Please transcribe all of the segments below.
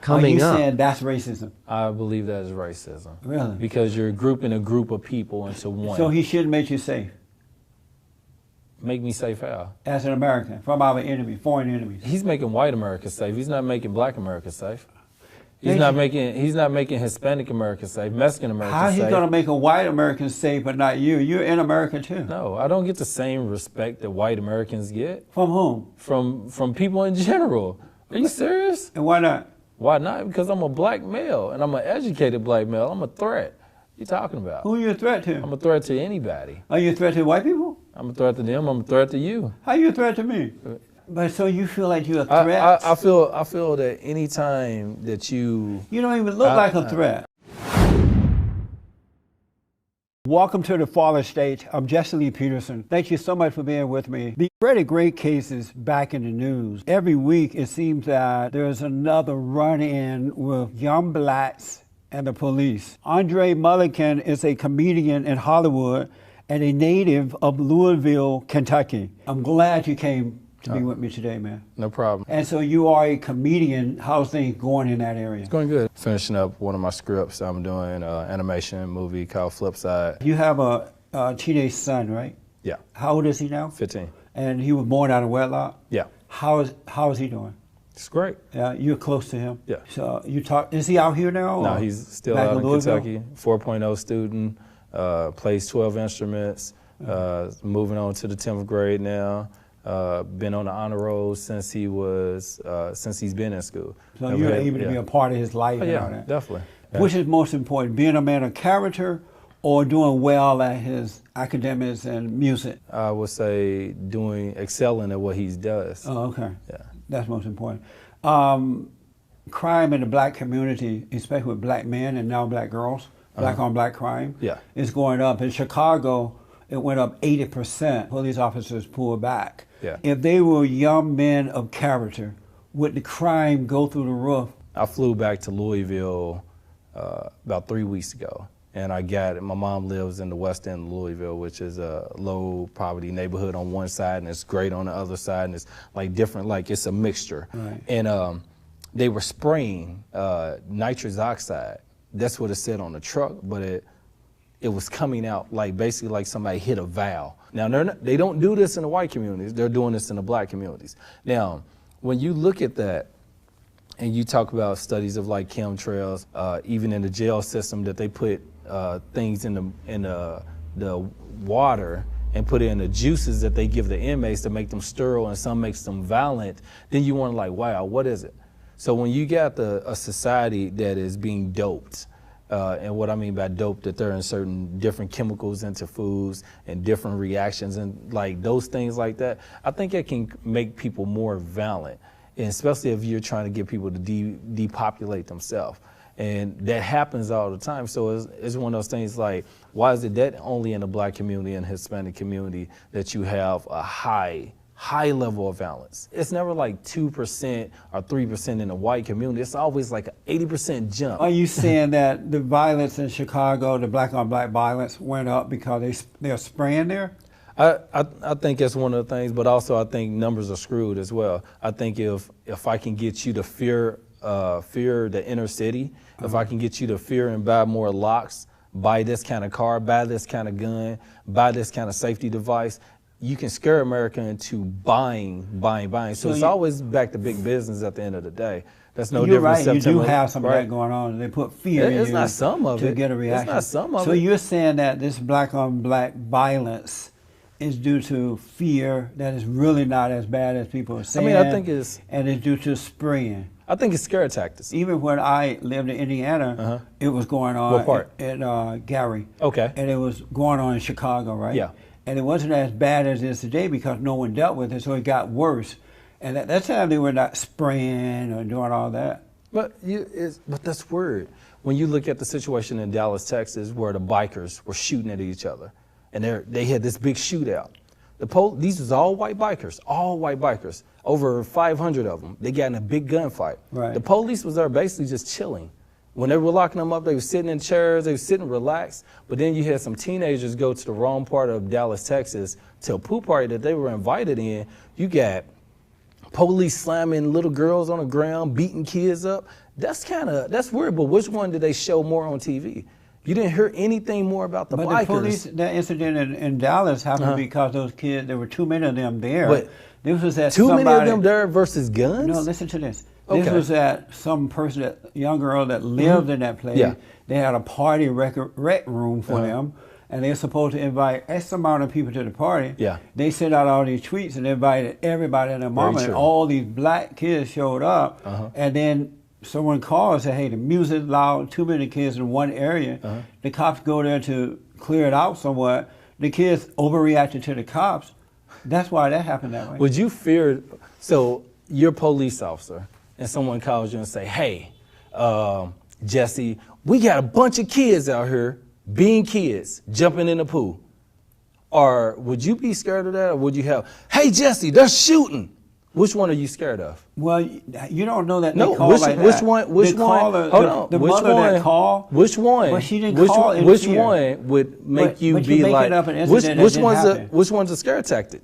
coming up. Are you saying that's racism? I believe that is racism. Really? Because you're grouping a group of people into one. So he shouldn't make you safe Make me safe how? as an American from our enemy, foreign enemies. He's making white America safe. He's not making black America safe. He's He's not making Hispanic America safe, Mexican America How safe. he going to make a white American safe but not you? You're in America too. No, I don't get the same respect that white Americans get From whom? from people in general. Are you serious? And why not? Why not? Because I'm a black male and I'm an educated black male. I'm a threat. What you talking about? Who are you a threat to? I'm a threat to anybody. Are you a threat to white people? I'm a threat to them. I'm a threat to you. How are you a threat to me? But so you feel like you're a threat? I feel that any time that you don't even look like a threat. Welcome to the Father State. I'm Jesse Lee Peterson. Thank you so much for being with me. The Freddie Gray case is back in the news. Every week it seems that there's another run-in with young blacks and the police. Andre Mulliken is a comedian in Hollywood and a native of Louisville, Kentucky. I'm glad you came to be with me today, man. No problem. And so you are a comedian. How's things going in that area? It's going good. Finishing up one of my scripts. I'm doing an animation movie called Flipside. You have a teenage son, right? Yeah. How old is he now? 15. And he was born out of wedlock? Yeah. How is he doing? It's great. Yeah, you're close to him? Yeah. So is he out here now? No, he's still back out in Louisville? Kentucky. 4.0 student, plays 12 instruments, moving on to the 10th grade now. Been on the honor roll since he's been in school. So you're able to be a part of his life and all that? Definitely. Yeah. Which is most important, being a man of character or doing well at his academics and music? I would say excelling at what he does. Oh, okay. Yeah. That's most important. Crime in the black community, especially with black men and now black girls, black on black crime, is going up. In Chicago, it went up 80%. Police officers pulled back. Yeah. If they were young men of character, would the crime go through the roof? I flew back to Louisville about 3 weeks ago, and my mom lives in the west end of Louisville, which is a low poverty neighborhood on one side, and it's great on the other side, and it's like different, like it's a mixture. Right. And they were spraying nitrous oxide. That's what it said on the truck, but it was coming out like basically like somebody hit a valve. Now, they don't do this in the white communities. They're doing this in the black communities. Now, when you look at that and you talk about studies of like chemtrails, even in the jail system that they put things in the water and put in the juices that they give the inmates to make them sterile and some makes them violent, then you wonder like, wow, what is it? So when you got a society that is being doped, and what I mean by dope, that they're in certain different chemicals into foods and different reactions and like those things like that, I think it can make people more violent, and especially if you're trying to get people to depopulate themselves. And that happens all the time. So it's one of those things like, why is it that only in the black community and Hispanic community that you have a high level of violence? It's never like 2% or 3% in the white community. It's always like an 80% jump. Are you saying that the violence in Chicago, the black on black violence, went up because they're spraying there? I think that's one of the things, but also I think numbers are screwed as well. I think if I can get you to fear the inner city, if I can get you to fear and buy more locks, buy this kind of car, buy this kind of gun, buy this kind of safety device, you can scare America into buying. So it's always back to big business at the end of the day. That's no different. You're right. You do have some of that going on. They put fear in you. It's not some of it. To get a reaction. It's not some of it. So you're saying that this black on black violence is due to fear that is really not as bad as people are saying. I think it's... And it's due to spraying. I think it's scare tactics. Even when I lived in Indiana, it was going on. What part? At Gary. Okay. And it was going on in Chicago, right? Yeah. And it wasn't as bad as it is today because no one dealt with it, so it got worse. And at that time, they were not spraying or doing all that. But that's weird. When you look at the situation in Dallas, Texas, where the bikers were shooting at each other, and they had this big shootout. These was all white bikers, over 500 of them. They got in a big gunfight. Right. The police was there basically just chilling. When they were locking them up, they were sitting in chairs, they were sitting relaxed. But then you had some teenagers go to the wrong part of Dallas, Texas, to a pool party that they were invited in. You got police slamming little girls on the ground, beating kids up. That's weird. But which one did they show more on TV? You didn't hear anything more about the but bikers. The police, that incident in Dallas happened because those kids, there were too many of them there. But this was at too somebody, many of them there versus guns? No, listen to this. Okay. This was at some person, that young girl that lived in that place. Yeah. They had a party rec room for them, and they were supposed to invite X amount of people to the party. Yeah. They sent out all these tweets and invited everybody and their mama, and true. all these black kids showed up, and then someone called and said, hey, the music's loud, too many kids in one area. The cops go there to clear it out somewhat. The kids overreacted to the cops. That's why that happened that way. Would you fear, so you're a police officer and someone calls you and say, hey, Jesse, we got a bunch of kids out here being kids, jumping in the pool. Or would you be scared of that? Or would you have, hey, Jesse, they're shooting. Which one are you scared of? Well, you don't know that. No, they call which like one? that. Which they one? call Hold on. The which mother one? that called. Which one? But she didn't which call one, in Which fear. one would make you but be you're making like? up an incident that Which didn't one's happen. which one's a scare tactic?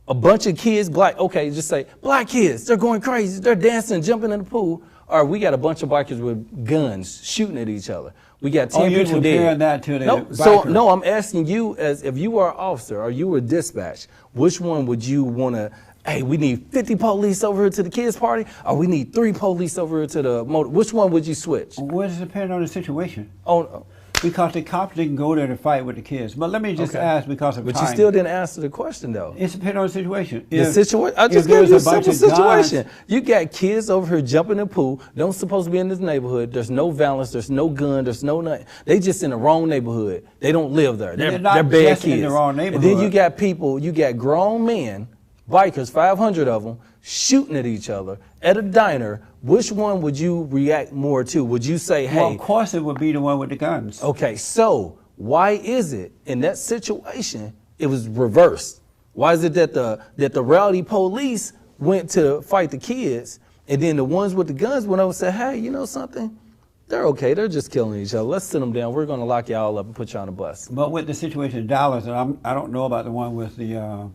A bunch of kids, black. Okay, just say black kids. They're going crazy. They're dancing, jumping in the pool. Or we got a bunch of bikers with guns shooting at each other. We got 10 you're people comparing dead. that to the No, bikers. I'm asking you as if you were an officer or you were dispatch, which one would you want to, hey, we need 50 police over here to the kids' party, or we need 3 police over here to the motor. Which one would you switch? Well, it depends on the situation. Oh, Because the cops didn't go there to fight with the kids. But let me just ask because of but time. you still didn't answer the question, though. It depends on the situation. I just gave you a simple situation. You got kids over here jumping in the pool, don't supposed to be in this neighborhood. There's no violence, there's no gun, there's no nothing. They just in the wrong neighborhood. They don't live there. They're They're not bad just kids. in the wrong And then neighborhood. you got people, you got grown men, bikers, 500 of them, shooting at each other at a diner. Which one would you react more to? Would you say, hey, Well, of course it would be the one with the guns. okay, so why is it in that situation it was reversed? Why is it that the rowdy police went to fight the kids, and then the ones with the guns went over and said, hey, you know something? They're okay. They're just killing each other. Let's sit them down. We're going to lock y'all up and put you on a bus. But with the situation in Dallas, and I don't know about the one with the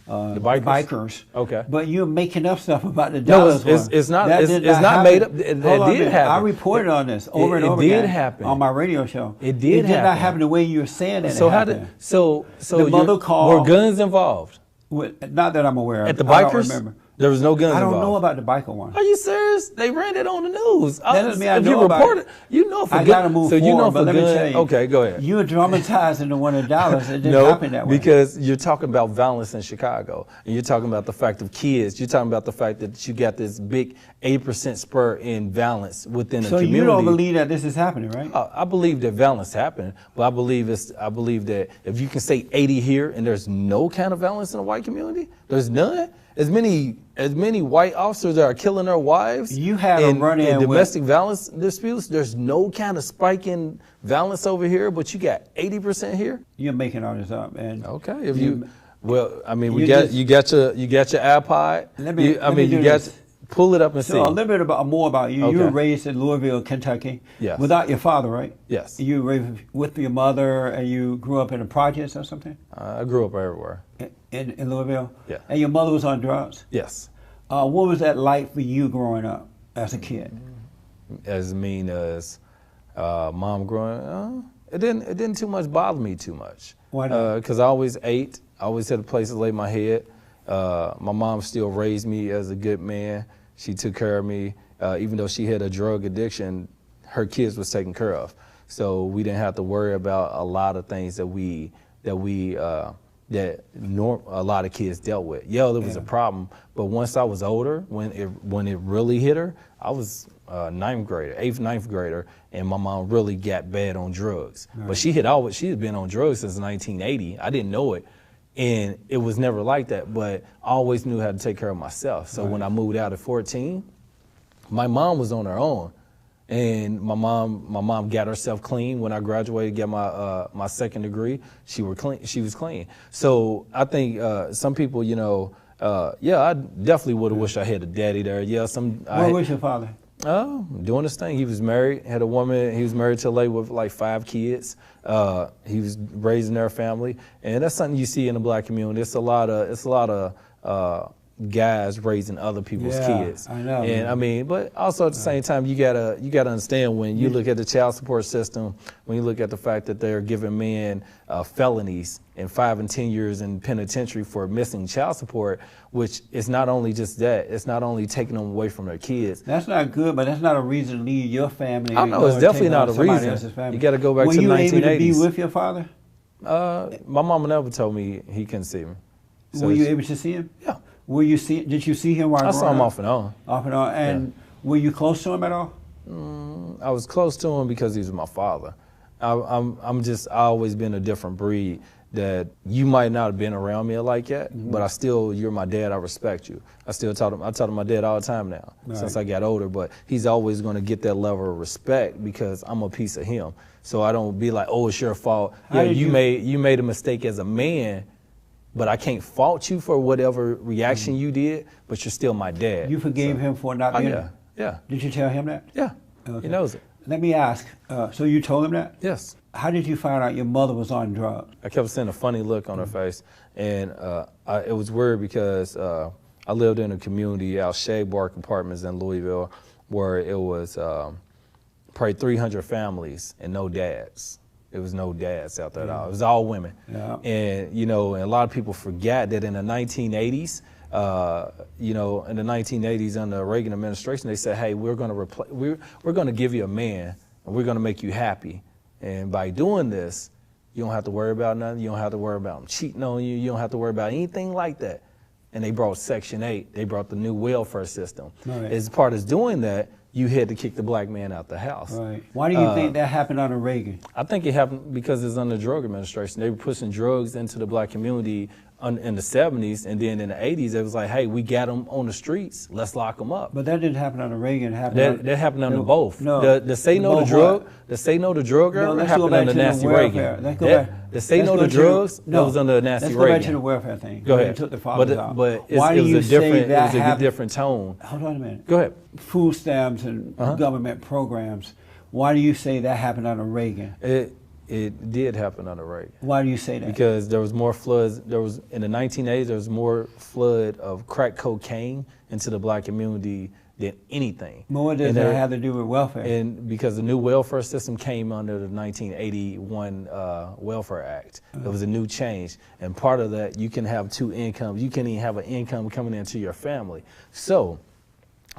bikers? Okay. But you're making up stuff about the No, Dallas one. it's not. That It's did not happen. made up. It Hold on a did minute. happen. I reported on this over and over It again. did happen on my radio show. It did not happen. happen the way you were saying it. So how happened. did so The mother called. were guns involved Not that I'm aware of. at the I don't bikers? remember. There was no guns I don't involved. know about the biker one. Are you serious? They ran it on the news. That doesn't mean I if know you about report it. you know for I gun- got to move so forward, you know but for let me gun- tell you. Okay, go ahead. You were dramatizing the one in Dallas. It didn't No, happen that way. because you're talking about violence in Chicago, and you're talking about the fact of kids. You're talking about the fact that you got this big 8% spur in violence within a So community. you don't believe that this is happening, right? I believe that violence happened, but I believe that if you can say 80 here and there's no kind of violence in the white community, there's none. As many white officers that are killing their wives You had a in run-in with- domestic violence disputes, there's no kind of spike in violence over here, but you got 80% here. You're making all this up, and Okay, if well, I mean, you you got just- you got your iPod. Let me do you got this. pull it up and see. So a little bit more about you. You were Okay. raised in Louisville, Kentucky. Yes. Without your father, right? Yes. You were raised with your mother, and you grew up in the projects or something I grew up everywhere. in Louisville. Yeah. And your mother was on drugs. Yes. What was that like for you growing up as a kid? As mean as mom growing up, it didn't too much bother me too much. Why not? Because I always ate. I always had a place to lay my head. My mom still raised me as a good man. She took care of me. Even though she had a drug addiction, her kids was taken care of. So we didn't have to worry about a lot of things that a lot of kids dealt with. Yeah, there was a problem, but once I was older, when it really hit her, I was ninth grader, and my mom really got bad on drugs. Right. But she had been on drugs since 1980. I didn't know it, and it was never like that. But I always knew how to take care of myself. So when I moved out at 14, my mom was on her own. And my mom got herself clean when I graduated, got my second degree. She was clean. So I think some people, I definitely would have wished I had a daddy there. Yeah, Where was your father? Oh, doing this thing. He was married, had a woman. He was married to a lady with like 5 kids. He was raising their family, and that's something you see in the black community. It's a lot of guys raising other people's kids. I know. And I mean, but also at the same time, you gotta understand when you look at the child support system, when you look at the fact that they're giving men felonies and 5 and 10 years in penitentiary for missing child support, which is not only just that, it's not only taking them away from their kids. That's not good, but that's not a reason to leave your family. I know, it's definitely not a reason. You got to go back to the 1980s. Were you able to be with your father? My mama never told me he couldn't see me. So were you able to see him? Yeah. Did you see him while I saw him off and on. Off and on. And were you close to him at all? I was close to him because he was my father. I always been a different breed. That you might not have been around me like that, but you're my dad, I respect you. I talk to my dad all the time now, since I got older, but he's always gonna get that level of respect because I'm a piece of him. So I don't be like, oh, it's your fault. You made a mistake as a man, but I can't fault you for whatever reaction you did, but you're still my dad. You forgave him for not being there? Yeah. Did you tell him that? Yeah, okay. He knows it. Let me ask, so you told him that? Yes. How did you find out your mother was on drugs? I kept seeing a funny look on her face, and it was weird because I lived in a community out Shade Bark Apartments in Louisville where it was probably 300 families and no dads. It was no dads out there at all. It was all women. Yeah. And, and a lot of people forget that in the 1980s, in the 1980s under the Reagan administration, they said, hey, we're going to give you a man and we're going to make you happy. And by doing this, you don't have to worry about nothing. You don't have to worry about them cheating on you. You don't have to worry about anything like that. And they brought Section 8. They brought the new welfare system. Right. As part of doing that, you had to kick the black man out the house. Right. Why do you think that happened under Reagan? I think it happened because it's under the drug administration. They were pushing drugs into the black community in the 70s, and then in the 80s, it was like, hey, we got them on the streets. Let's lock them up. But that didn't happen under Reagan. That happened under both. No, the say no to drug, the say no to drug era happened under Nancy Reagan. The say no to drugs, that was under Nancy Reagan. Let's go back to the welfare thing. Go ahead. Took the fathers out. But it was a different tone. Hold on a minute. Go ahead. Food stamps and government programs. Why do you say that happened under Reagan? It did happen under Reagan. Why do you say that? Because there was more floods. In the 1980s, there was more flood of crack cocaine into the black community than anything. More does that have to do with welfare? And because the new welfare system came under the 1981 Welfare Act. It was a new change. And part of that, you can have two incomes. You can even have an income coming into your family. So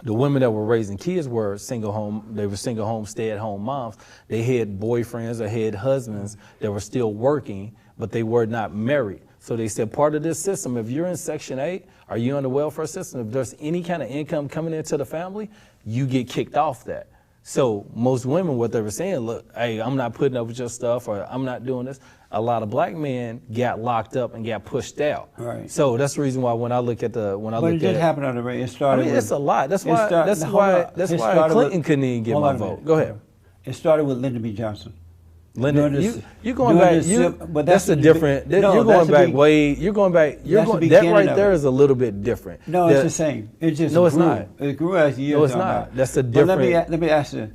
the women that were raising kids were single home, stay-at-home moms. They had boyfriends or had husbands that were still working, but they were not married. So they said part of this system, if you're in Section 8, or you're in the welfare system, if there's any kind of income coming into the family, you get kicked off that. So most women, what they were saying, look, hey, I'm not putting up with your stuff, or I'm not doing this. A lot of black men got locked up and got pushed out. Right. So that's the reason why when I look at But it did happen under Reagan. It started. It's a lot. That's why Clinton couldn't even get my vote. Go ahead. It started with Lyndon B. Johnson. Lyndon, you're going back. But that's a different. You're going back way. You're going back. That right there is a little bit different. No, it's the same. It just no, it's not. It grew as years. No, it's not. That's a different. Let me ask you.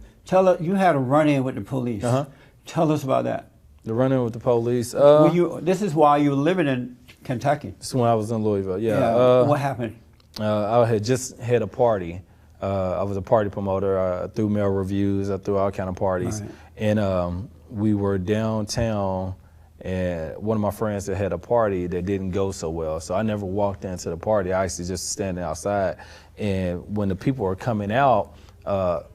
You had a run-in with the police. Tell us about that. The run-in with the police. This is while you were living in Kentucky. This is when I was in Louisville. Yeah. What happened? I had just had a party. I was a party promoter. I threw mail reviews. I threw all kind of parties. Right. And we were downtown, and one of my friends that had a party that didn't go so well. So I never walked into the party. I actually just standing outside. And when the people were coming out, a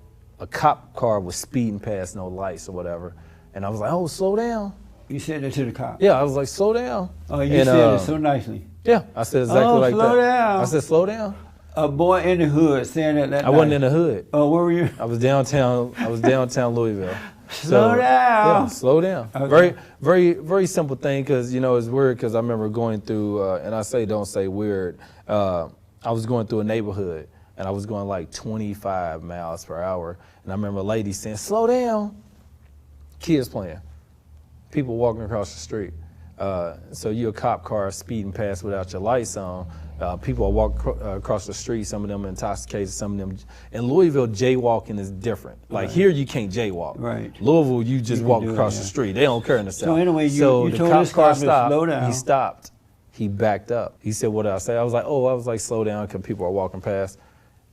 cop car was speeding past no lights or whatever. And I was like, oh, slow down. You said that to the cop? Yeah, I was like, slow down. Oh, you said it so nicely. Yeah, I said exactly like that. Slow down. I said, slow down. A boy in the hood saying that I wasn't in the hood. Oh, where were you? I was downtown Louisville. Slow down. Yeah, slow down. Okay. Very simple thing, because, it's weird, because I remember going through, and I say don't say weird, I was going through a neighborhood, and I was going like 25 miles per hour, and I remember a lady saying, slow down. Kids playing, people walking across the street. So you're a cop car speeding past without your lights on. People are walking across the street, some of them intoxicated, some of them. In Louisville, jaywalking is different. Like here, you can't jaywalk. Right. Louisville, you just walk across the street. They don't care in the South. So anyway, you told the cop this car cop to slow down. He stopped. He backed up. He said, what did I say? I was like, slow down because people are walking past.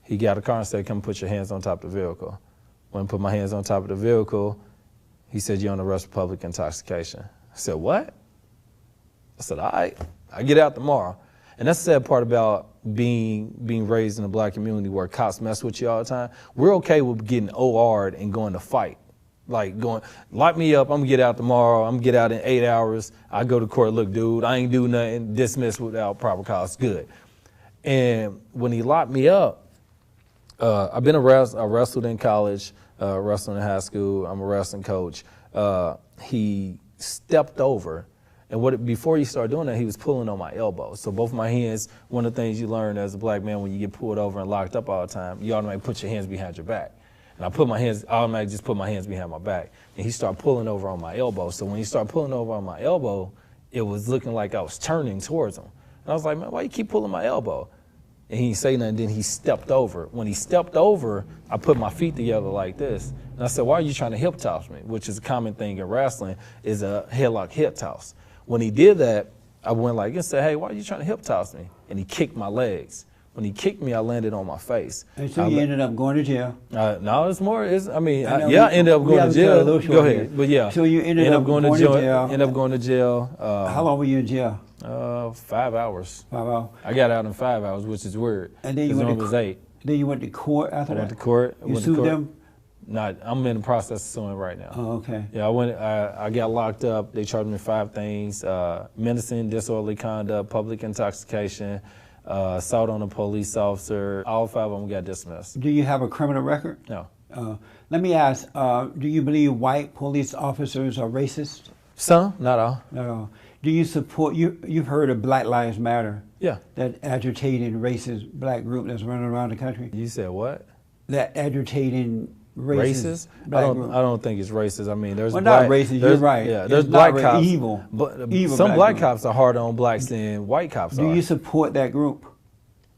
He got a car and said, come put your hands on top of the vehicle. When I put my hands on top of the vehicle, he said, you're on arrest for public intoxication. I said, what? I said, all right, I get out tomorrow. And that's the sad part about being raised in the black community where cops mess with you all the time. We're okay with getting OR'd and going to fight. Like going, lock me up, I'm gonna get out tomorrow, I'm gonna get out in 8 hours. I go to court, look, dude, I ain't do nothing, dismissed without proper cause, good. And when he locked me up, I've been I wrestled in college, wrestled in high school, I'm a wrestling coach. He stepped over, and before he started doing that, he was pulling on my elbow. So both my hands, one of the things you learn as a black man when you get pulled over and locked up all the time, you automatically put your hands behind your back. And I automatically just put my hands behind my back. And he started pulling over on my elbow. So when he started pulling over on my elbow, it was looking like I was turning towards him. And I was like, man, why you keep pulling my elbow? And he didn't say nothing, then he stepped over. When he stepped over, I put my feet together like this. And I said, why are you trying to hip toss me? Which is a common thing in wrestling, is a headlock hip toss. When he did that, I went like this, said, hey, why are you trying to hip toss me? And he kicked my legs. When he kicked me, I landed on my face. And so you ended up going to jail? No, it's more. I ended up going to jail. Go ahead, but yeah. So you ended up going to jail. Ended up going to jail. How long were you in jail? 5 hours. 5 hours. I got out in 5 hours, which is weird. And then you went to 8. Then you went to court after that? I went to court. You sued them? No, I'm in the process of suing right now. Oh, okay. Yeah, I got locked up. They charged me 5 things: menacing, disorderly conduct, public intoxication, assault on a police officer. All 5 of them got dismissed. Do you have a criminal record? No. Let me ask, do you believe white police officers are racist? Some, not all. Not all. Do you support, you've heard of Black Lives Matter? Yeah. That agitating racist black group that's running around the country? You said what? That agitating racist? I don't think it's racist. I mean, there's not racist. You're right. Yeah, there's black cops. Evil. But evil some black cops are harder on blacks than white cops are. Do you support that group?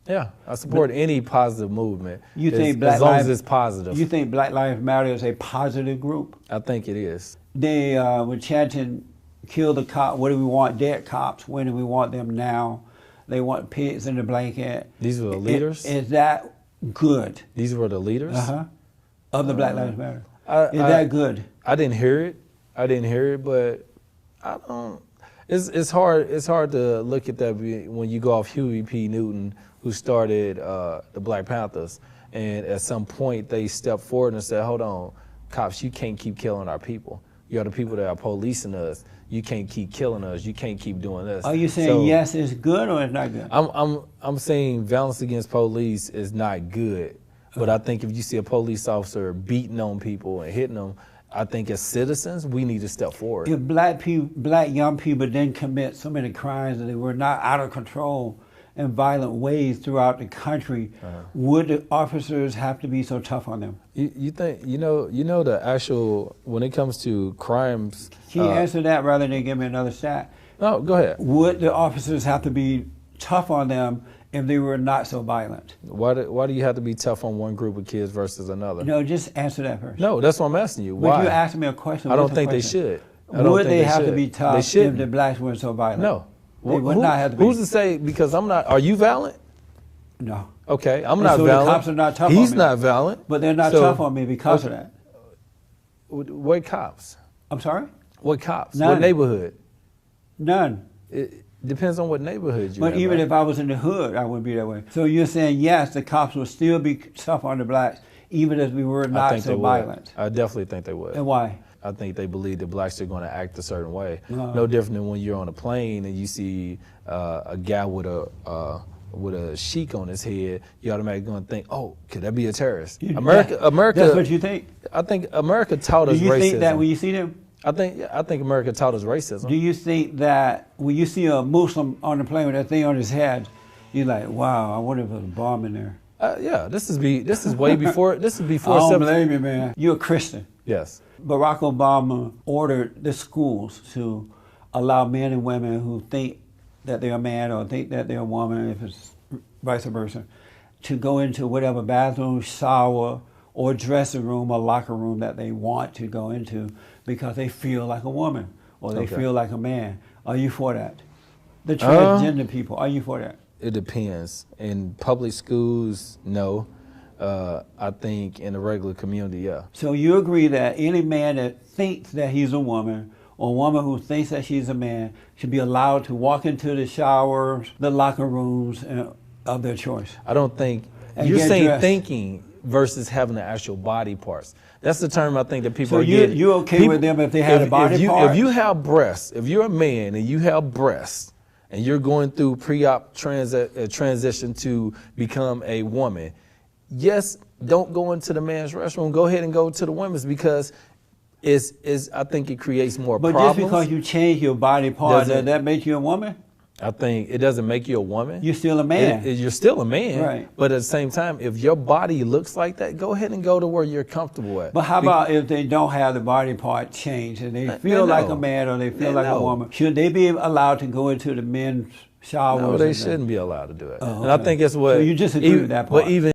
Yeah, I support any positive movement. You think as long as it's positive. You think Black Lives Matter is a positive group? I think it is. They were chanting, "Kill the cop. What do we want? Dead cops. When do we want them now?" They want pigs in the blanket. These were the leaders? Is that good? These were the leaders? Of the Black Lives Matter. Is that good? I didn't hear it. But I don't. It's hard to look at that when you go off Huey P. Newton, who started the Black Panthers, and at some point they stepped forward and said, "Hold on, cops, you can't keep killing our people. You are the people that are policing us. You can't keep killing us. You can't keep doing this." Are you saying yes, it's good or it's not good? I'm saying violence against police is not good, but I think if you see a police officer beating on people and hitting them, I think as citizens we need to step forward. If black young people didn't commit so many crimes and they were not out of control in violent ways throughout the country, would the officers have to be so tough on them? You think the actual, when it comes to crimes? Can you answer that rather than give me another stat? No, go ahead. Would the officers have to be tough on them if they were not so violent? Why do you have to be tough on one group of kids versus another? No, just answer that first. No, that's what I'm asking you. Why? But you asked me a question. I don't think they should. Would they have to be tough if the blacks weren't so violent? No. They would not have to be. Who's to say? Because I'm not. Are you violent? No. Okay, I'm not so violent. The cops are not tough on me. He's not violent. But they're not tough on me because of that. What cops? I'm sorry? What cops? None. What neighborhood? None. It depends on what neighborhood you're in. But even if I was in the hood, I wouldn't be that way. So you're saying, yes, the cops would still be tough on the blacks, even if we were not so violent? I definitely think they would. And why? I think they believe that blacks are going to act a certain way. No different than when you're on a plane and you see a guy with a sheik on his head, you're automatically going to think, "Oh, could that be a terrorist?" America. That's what you think. I think America taught us racism. Do you think that when you see them? I think America taught us racism. Do you think that when you see a Muslim on the plane with that thing on his head, you're like, "Wow, I wonder if there's a bomb in there"? Yeah, this is way before. This is before. I don't blame you, man. You're a Christian. Yes. Barack Obama ordered the schools to allow men and women who think that they're a man or think that they're a woman, if it's vice versa, to go into whatever bathroom, shower, or dressing room or locker room that they want to go into because they feel like a woman or they feel like a man. Are you for that? The transgender people, are you for that? It depends. In public schools, no. I think in the regular community, yeah. So you agree that any man that thinks that he's a woman, or a woman who thinks that she's a man, should be allowed to walk into the showers, the locker rooms of their choice? I don't think, And you're get saying dressed. thinking versus having the actual body parts. That's the term I think that people So are getting. you okay with them if they have the body parts? If you have breasts, if you're a man and you have breasts, and you're going through pre-op transition to become a woman, yes, don't go into the man's restroom. Go ahead and go to the women's, because I think it creates more But problems. just because you change your body part, does Doesn't- that make you a woman? I think it doesn't make you a woman. You're still a man. You're still a man. Right. But at the same time, if your body looks like that, go ahead and go to where you're comfortable at. But how about if they don't have the body part changed and they feel like a man or they feel like a woman? Should they be allowed to go into the men's showers? No, they shouldn't be allowed to do it. Oh, And I okay. think it's what. So you disagree with that part? But even